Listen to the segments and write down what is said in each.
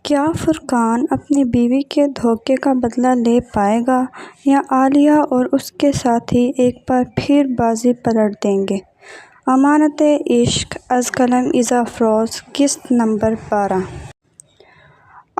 کیا فرقان اپنی بیوی کے دھوکے کا بدلہ لے پائے گا یا عالیہ اور اس کے ساتھی ایک بار پھر بازی پلٹ دیں گے؟ امانت عشق از قلم ایذا افروز قسط نمبر 12۔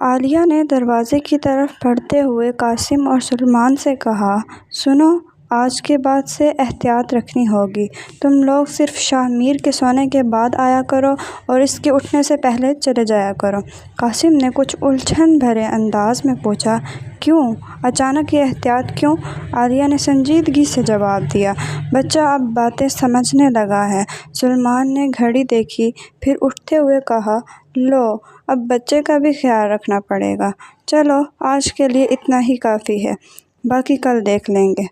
عالیہ نے دروازے کی طرف بڑھتے ہوئے قاسم اور سلمان سے کہا، سنو، آج کے بعد سے احتیاط رکھنی ہوگی۔ تم لوگ صرف شاہ میر کے سونے کے بعد آیا کرو اور اس کے اٹھنے سے پہلے چلے جایا کرو۔ قاسم نے کچھ الجھن بھرے انداز میں پوچھا، کیوں؟ اچانک یہ احتیاط کیوں؟ عالیہ نے سنجیدگی سے جواب دیا، بچہ اب باتیں سمجھنے لگا ہے۔ سلمان نے گھڑی دیکھی، پھر اٹھتے ہوئے کہا، لو، اب بچے کا بھی خیال رکھنا پڑے گا۔ چلو، آج کے لیے اتنا ہی کافی ہے، باقی کل دیکھ لیں گے۔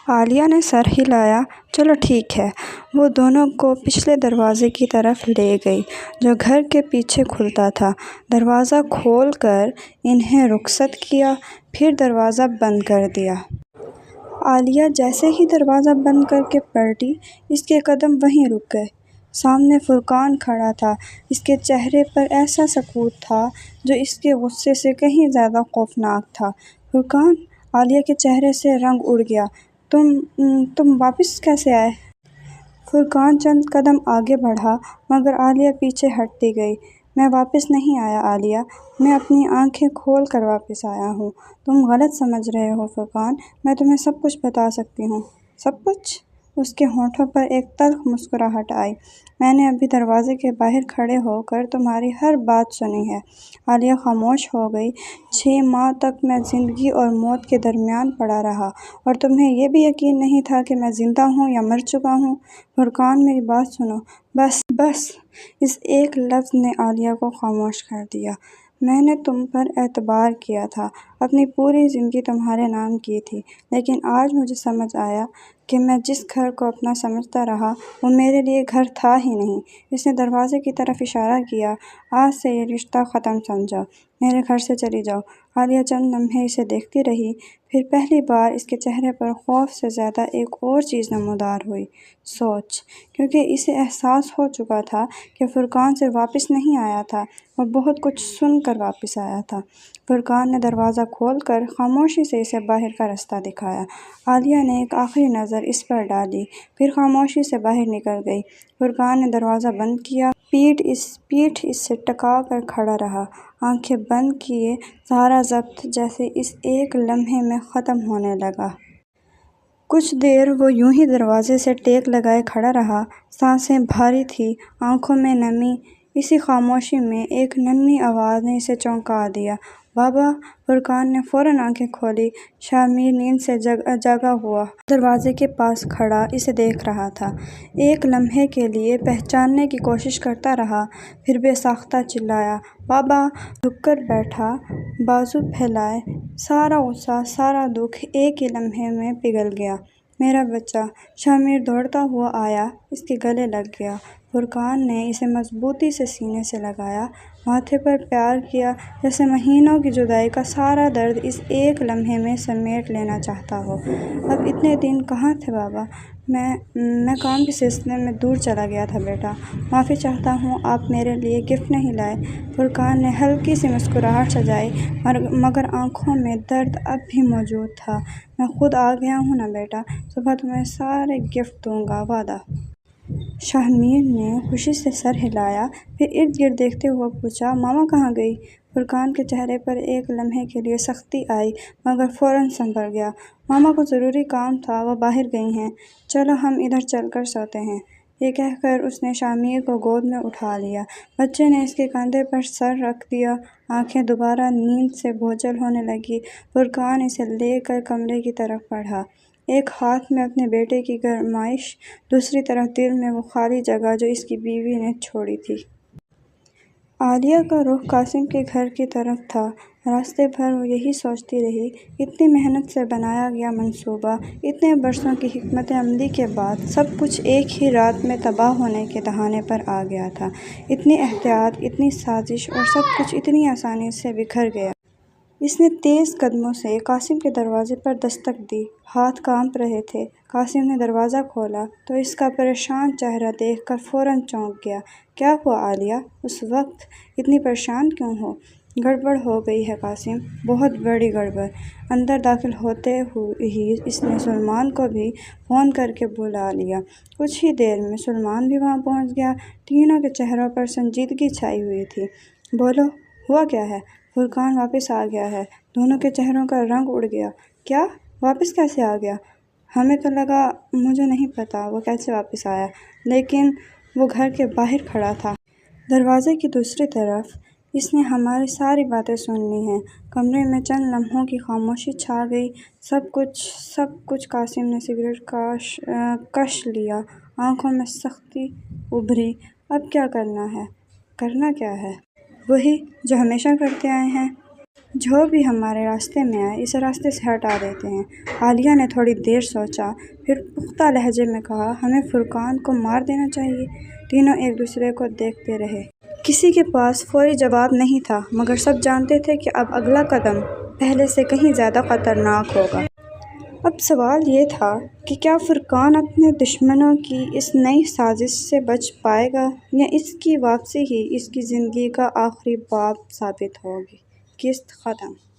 عالیہ نے سر ہلایا، چلو ٹھیک ہے۔ وہ دونوں کو پچھلے دروازے کی طرف لے گئی جو گھر کے پیچھے کھلتا تھا۔ دروازہ کھول کر انہیں رخصت کیا، پھر دروازہ بند کر دیا۔ عالیہ جیسے ہی دروازہ بند کر کے پلٹی، اس کے قدم وہیں رک گئے۔ سامنے فرقان کھڑا تھا۔ اس کے چہرے پر ایسا سکوت تھا جو اس کے غصے سے کہیں زیادہ خوفناک تھا۔ فرقان! عالیہ کے چہرے سے رنگ اڑ گیا، تم واپس کیسے آئے؟ فرقان چند قدم آگے بڑھا مگر عالیہ پیچھے ہٹتی گئی۔ میں واپس نہیں آیا عالیہ، میں اپنی آنکھیں کھول کر واپس آیا ہوں۔ تم غلط سمجھ رہے ہو فرقان، میں تمہیں سب کچھ بتا سکتی ہوں۔ سب کچھ؟ اس کے ہونٹوں پر ایک تلخ مسکراہٹ آئی۔ میں نے ابھی دروازے کے باہر کھڑے ہو کر تمہاری ہر بات سنی ہے۔ عالیہ خاموش ہو گئی۔ 6 ماہ تک میں زندگی اور موت کے درمیان پڑا رہا اور تمہیں یہ بھی یقین نہیں تھا کہ میں زندہ ہوں یا مر چکا ہوں۔ فرقان، میری بات سنو۔ بس۔ اس ایک لفظ نے عالیہ کو خاموش کر دیا۔ میں نے تم پر اعتبار کیا تھا، اپنی پوری زندگی تمہارے نام کی تھی، لیکن آج مجھے سمجھ آیا کہ میں جس گھر کو اپنا سمجھتا رہا وہ میرے لیے گھر تھا ہی نہیں۔ اس نے دروازے کی طرف اشارہ کیا، آج سے یہ رشتہ ختم سمجھو، میرے گھر سے چلی جاؤ۔ عالیہ چند لمحے اسے دیکھتی رہی، پھر پہلی بار اس کے چہرے پر خوف سے زیادہ ایک اور چیز نمودار ہوئی، سوچ، کیونکہ اسے احساس ہو چکا تھا کہ فرقان صرف واپس نہیں آیا تھا، وہ بہت کچھ سن کر واپس آیا تھا۔ فرقان نے دروازہ کھول کر خاموشی سے اسے باہر کا رستہ دکھایا۔ عالیہ نے ایک آخری نظر اس پر ڈالی، پھر خاموشی سے باہر نکل گئی۔ فرقان نے دروازہ بند کیا، پیٹھ اس سے ٹکا کر کھڑا رہا، آنکھیں بند کیے، سارا ضبط جیسے اس ایک لمحے میں ختم ہونے لگا۔ کچھ دیر وہ یوں ہی دروازے سے ٹیک لگائے کھڑا رہا، سانسیں بھاری تھیں، آنکھوں میں نمی۔ اسی خاموشی میں ایک ننھی آواز نے اسے چونکا دیا، بابا! فرقان نے فوراً آنکھیں کھولیں۔ شاہ میر نیند سے جاگا ہوا دروازے کے پاس کھڑا اسے دیکھ رہا تھا۔ ایک لمحے کے لیے پہچاننے کی کوشش کرتا رہا، پھر بے ساختہ چلایا، بابا! جھک کر بیٹھا، بازو پھیلائے، سارا غصہ، سارا دکھ ایک ہی لمحے میں پگھل گیا۔ میرا بچہ! شاہ میر دوڑتا ہوا آیا، اس کے گلے لگ گیا۔ فرقان نے اسے مضبوطی سے سینے سے لگایا، ماتھے پر پیار کیا، جیسے مہینوں کی جدائی کا سارا درد اس ایک لمحے میں سمیٹ لینا چاہتا ہو۔ اب اتنے دن کہاں تھے بابا؟ میں کام کے سلسلے میں دور چلا گیا تھا بیٹا، معافی چاہتا ہوں، آپ میرے لیے گفٹ نہیں لائے؟ فرقان نے ہلکی سی مسکراہٹ سجائی مگر آنکھوں میں درد اب بھی موجود تھا۔ میں خود آ گیا ہوں نا بیٹا، صبح تمہیں سارے گفٹ دوں گا، وعدہ۔ شاہ میر نے خوشی سے سر ہلایا، پھر ارد گرد دیکھتے ہوئے پوچھا، ماما کہاں گئی؟ فرقان کے چہرے پر ایک لمحے کے لیے سختی آئی مگر فوراً سنبھل گیا، ماما کو ضروری کام تھا، وہ باہر گئی ہیں، چلو ہم ادھر چل کر سوتے ہیں۔ یہ کہہ کر اس نے شاہ میر کو گود میں اٹھا لیا۔ بچے نے اس کے کندھے پر سر رکھ دیا، آنکھیں دوبارہ نیند سے بوجھل ہونے لگیں۔ فرقان اسے لے کر کمرے کی طرف بڑھا، ایک ہاتھ میں اپنے بیٹے کی گرمائش، دوسری طرف دل میں وہ خالی جگہ جو اس کی بیوی نے چھوڑی تھی۔ عالیہ کا رخ قاسم کے گھر کی طرف تھا۔ راستے بھر وہ یہی سوچتی رہی، اتنی محنت سے بنایا گیا منصوبہ، اتنے برسوں کی حکمت عملی کے بعد سب کچھ ایک ہی رات میں تباہ ہونے کے دہانے پر آ گیا تھا۔ اتنی احتیاط، اتنی سازش اور سب کچھ اتنی آسانی سے بکھر گیا۔ اس نے تیز قدموں سے قاسم کے دروازے پر دستک دی، ہاتھ کانپ رہے تھے۔ قاسم نے دروازہ کھولا تو اس کا پریشان چہرہ دیکھ کر فوراً چونک گیا۔ کیا ہوا عالیہ؟ اس وقت اتنی پریشان کیوں ہو؟ گڑبڑ ہو گئی ہے قاسم، بہت بڑی گڑبڑ۔ اندر داخل ہوتے ہی اس نے سلیمان کو بھی فون کر کے بلا لیا۔ کچھ ہی دیر میں سلیمان بھی وہاں پہنچ گیا۔ تینوں کے چہروں پر سنجیدگی چھائی ہوئی تھی۔ بولو، ہوا کیا ہے؟ فرقان واپس آ گیا ہے۔ دونوں کے چہروں کا رنگ اڑ گیا۔ کیا؟ واپس کیسے آ گیا؟ ہمیں تو لگا، مجھے نہیں پتا وہ کیسے واپس آیا، لیکن وہ گھر کے باہر کھڑا تھا۔ دروازے کی دوسری طرف۔ اس نے ہماری ساری باتیں سن لی ہیں۔ کمرے میں چند لمحوں کی خاموشی چھا گئی۔ سب کچھ۔ قاسم نے سگریٹ کش لیا۔ آنکھوں میں سختی ابھری۔ اب کیا کرنا ہے؟ کرنا کیا ہے؟ وہی جو ہمیشہ کرتے آئے ہیں۔ جو بھی ہمارے راستے میں آئے اسے راستے سے ہٹا دیتے ہیں۔ عالیہ نے تھوڑی دیر سوچا، پھر پختہ لہجے میں کہا، ہمیں فرقان کو مار دینا چاہیے۔ تینوں ایک دوسرے کو دیکھتے رہے۔ کسی کے پاس فوری جواب نہیں تھا، مگر سب جانتے تھے کہ اب اگلا قدم پہلے سے کہیں زیادہ خطرناک ہوگا۔ اب سوال یہ تھا کہ کیا فرقان اپنے دشمنوں کی اس نئی سازش سے بچ پائے گا، یا اس کی واپسی ہی اس کی زندگی کا آخری باب ثابت ہوگی۔ قسط ختم۔